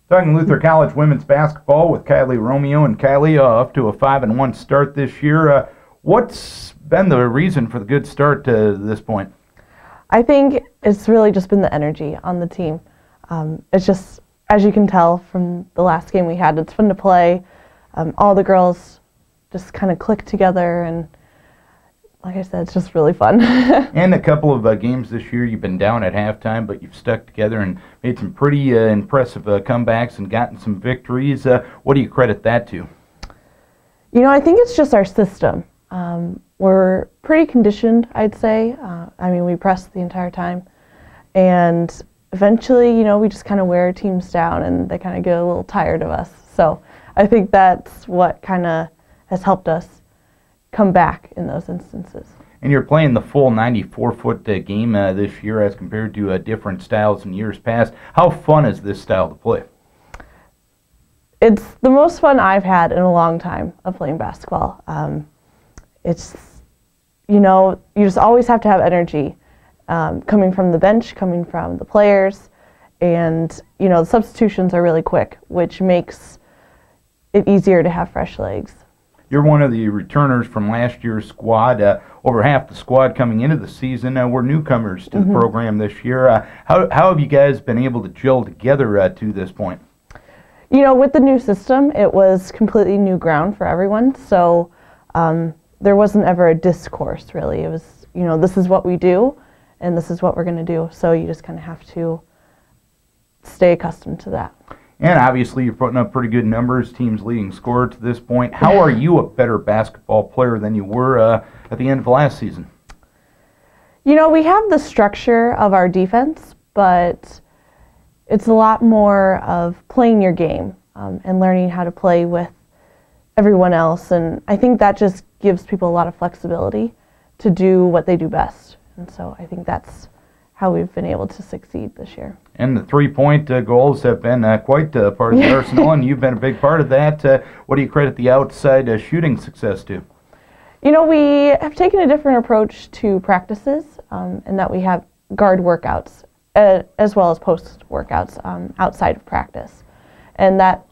Talking Luther College women's basketball with Kylie Romeo. And Kylie, up to a 5-1 start this year. What's been the reason for the good start to this point? I think it's really just been the energy on the team. It's just, as you can tell from the last game we had, it's fun to play. All the girls just kind of click together, and like I said, it's just really fun. And a couple of games this year, you've been down at halftime, but you've stuck together and made some pretty impressive comebacks and gotten some victories. What do you credit that to? You know, I think it's just our system. We're pretty conditioned, I'd say. I mean, we press the entire time. And eventually, you know, we just kind of wear teams down and they kind of get a little tired of us. So I think that's what kind of has helped us come back in those instances. And you're playing the full 94-foot game this year as compared to different styles in years past. How fun is this style to play? It's the most fun I've had in a long time of playing basketball. It's, you know, you just always have to have energy coming from the bench, coming from the players, and, you know, the substitutions are really quick, which makes it easier to have fresh legs. You're one of the returners from last year's squad. Over half the squad coming into the season were newcomers to the program this year. How have you guys been able to gel together to this point? You know, with the new system, it was completely new ground for everyone, so there wasn't ever a discourse, really. It was, you know, this is what we do, and this is what we're going to do, so you just kind of have to stay accustomed to that. And obviously you're putting up pretty good numbers, team's leading scorer to this point. How are you a better basketball player than you were at the end of last season? You know, we have the structure of our defense, but it's a lot more of playing your game and learning how to play with everyone else. And I think that just gives people a lot of flexibility to do what they do best. And so I think that's how we've been able to succeed this year. And the three-point goals have been quite part of the arsenal, and you've been a big part of that. What do you credit the outside shooting success to? You know, we have taken a different approach to practices in that we have guard workouts as well as post workouts outside of practice. And that,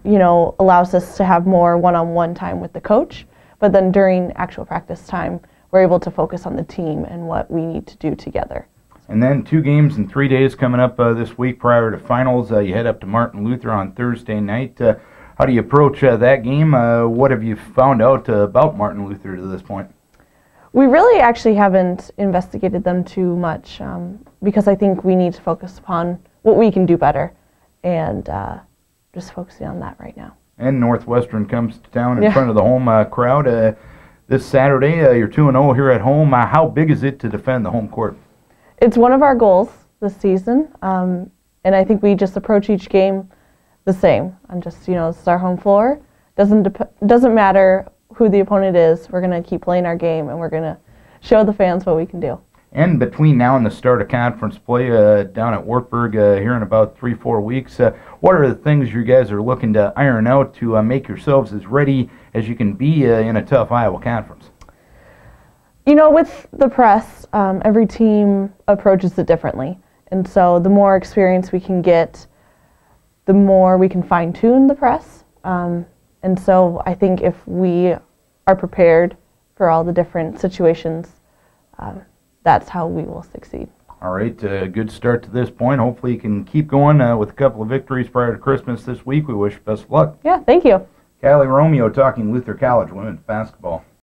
you know, allows us to have more one-on-one time with the coach, but then during actual practice time, we're able to focus on the team and what we need to do together. And then 2 games in 3 days coming up this week prior to finals. You head up to Martin Luther on Thursday night. How do you approach that game? What have you found out about Martin Luther to this point? We really actually haven't investigated them too much because I think we need to focus upon what we can do better and just focusing on that right now. And Northwestern comes to town in front of the home crowd this Saturday. You're 2-0 here at home. How big is it to defend the home court? It's one of our goals this season, and I think we just approach each game the same. I'm just, you know, it's our home floor. Doesn't matter who the opponent is. We're going to keep playing our game, and we're going to show the fans what we can do. And between now and the start of conference play down at Wartburg here in about 3-4 weeks, what are the things you guys are looking to iron out to make yourselves as ready as you can be in a tough Iowa conference? You know, with the press, every team approaches it differently. And so the more experience we can get, the more we can fine-tune the press. And so I think if we are prepared for all the different situations, that's how we will succeed. All right, good start to this point. Hopefully you can keep going with a couple of victories prior to Christmas this week. We wish you best of luck. Yeah, thank you. Kylie Romeo talking Luther College women's basketball.